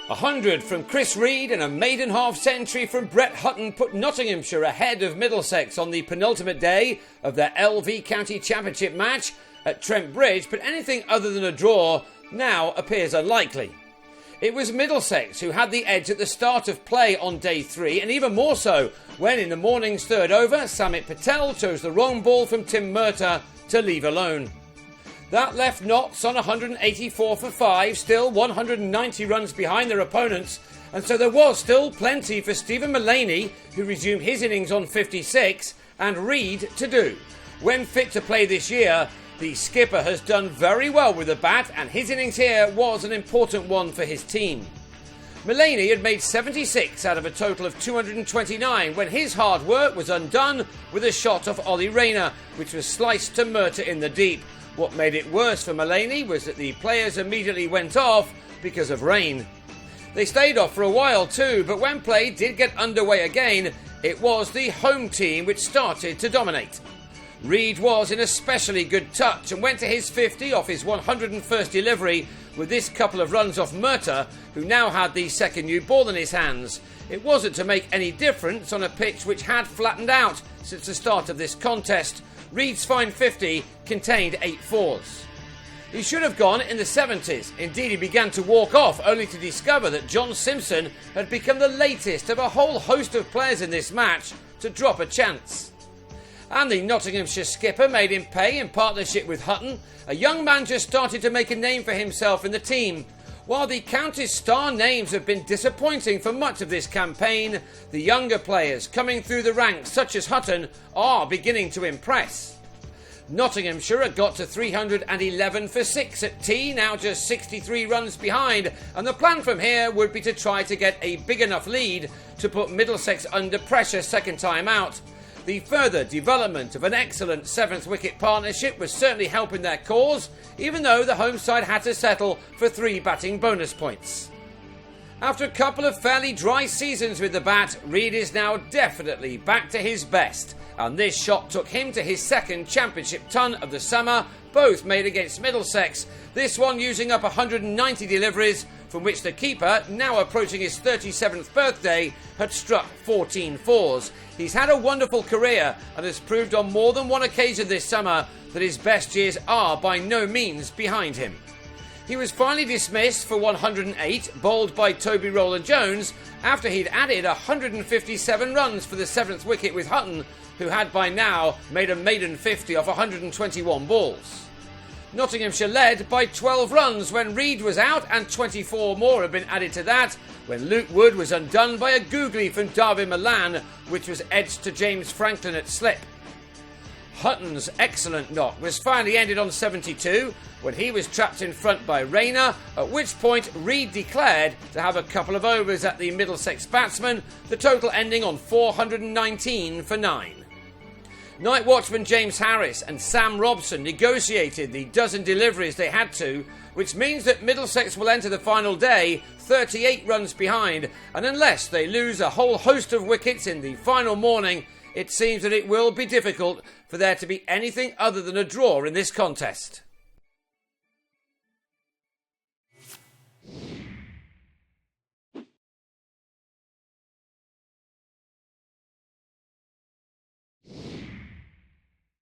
100 from Chris Reed and a maiden half-century from Brett Hutton put Nottinghamshire ahead of Middlesex on the penultimate day of their LV County Championship match at Trent Bridge, but anything other than a draw now appears unlikely. It was Middlesex who had the edge at the start of play on day 3, and even more so when in the morning's third over, Samit Patel chose the wrong ball from Tim Murtagh to leave alone. That left Notts on 184 for 5, still 190 runs behind their opponents, and so there was still plenty for Stephen Mullaney, who resumed his innings on 56, and Reed to do. When fit to play this year, the skipper has done very well with the bat, and his innings here was an important one for his team. Mullaney had made 76 out of a total of 229 when his hard work was undone with a shot off Ollie Rayner, which was sliced to Murtagh in the deep. What made it worse for Mullaney was that the players immediately went off because of rain. They stayed off for a while too, but when play did get underway again, it was the home team which started to dominate. Reed was in especially good touch and went to his 50 off his 101st delivery with this couple of runs off Murtagh, who now had the second new ball in his hands. It wasn't to make any difference on a pitch which had flattened out since the start of this contest. Reed's fine 50 contained 8 fours. He should have gone in the 70s. Indeed, he began to walk off only to discover that John Simpson had become the latest of a whole host of players in this match to drop a chance. And the Nottinghamshire skipper made him pay in partnership with Hutton. A young man just started to make a name for himself in the team. While the county's star names have been disappointing for much of this campaign, the younger players coming through the ranks, such as Hutton, are beginning to impress. Nottinghamshire had got to 311 for 6 at tea, now just 63 runs behind, and the plan from here would be to try to get a big enough lead to put Middlesex under pressure second time out. The further development of an excellent 7th wicket partnership was certainly helping their cause, even though the home side had to settle for 3 batting bonus points. After a couple of fairly dry seasons with the bat, Reed is now definitely back to his best, and this shot took him to his second championship ton of the summer, both made against Middlesex, this one using up 190 deliveries, from which the keeper, now approaching his 37th birthday, had struck 14 fours. He's had a wonderful career and has proved on more than one occasion this summer that his best years are by no means behind him. He was finally dismissed for 108, bowled by Toby Rowland-Jones, after he'd added 157 runs for the 7th wicket with Hutton, who had by now made a maiden 50 off 121 balls. Nottinghamshire led by 12 runs when Reed was out, and 24 more had been added to that when Luke Wood was undone by a googly from Darvin Milan, which was edged to James Franklin at slip. Hutton's excellent knock was finally ended on 72 when he was trapped in front by Rayner, at which point Reed declared to have a couple of overs at the Middlesex batsman, the total ending on 419 for 9. Night watchman James Harris and Sam Robson negotiated the dozen deliveries they had to, which means that Middlesex will enter the final day 38 runs behind, and unless they lose a whole host of wickets in the final morning, it seems that it will be difficult for there to be anything other than a draw in this contest.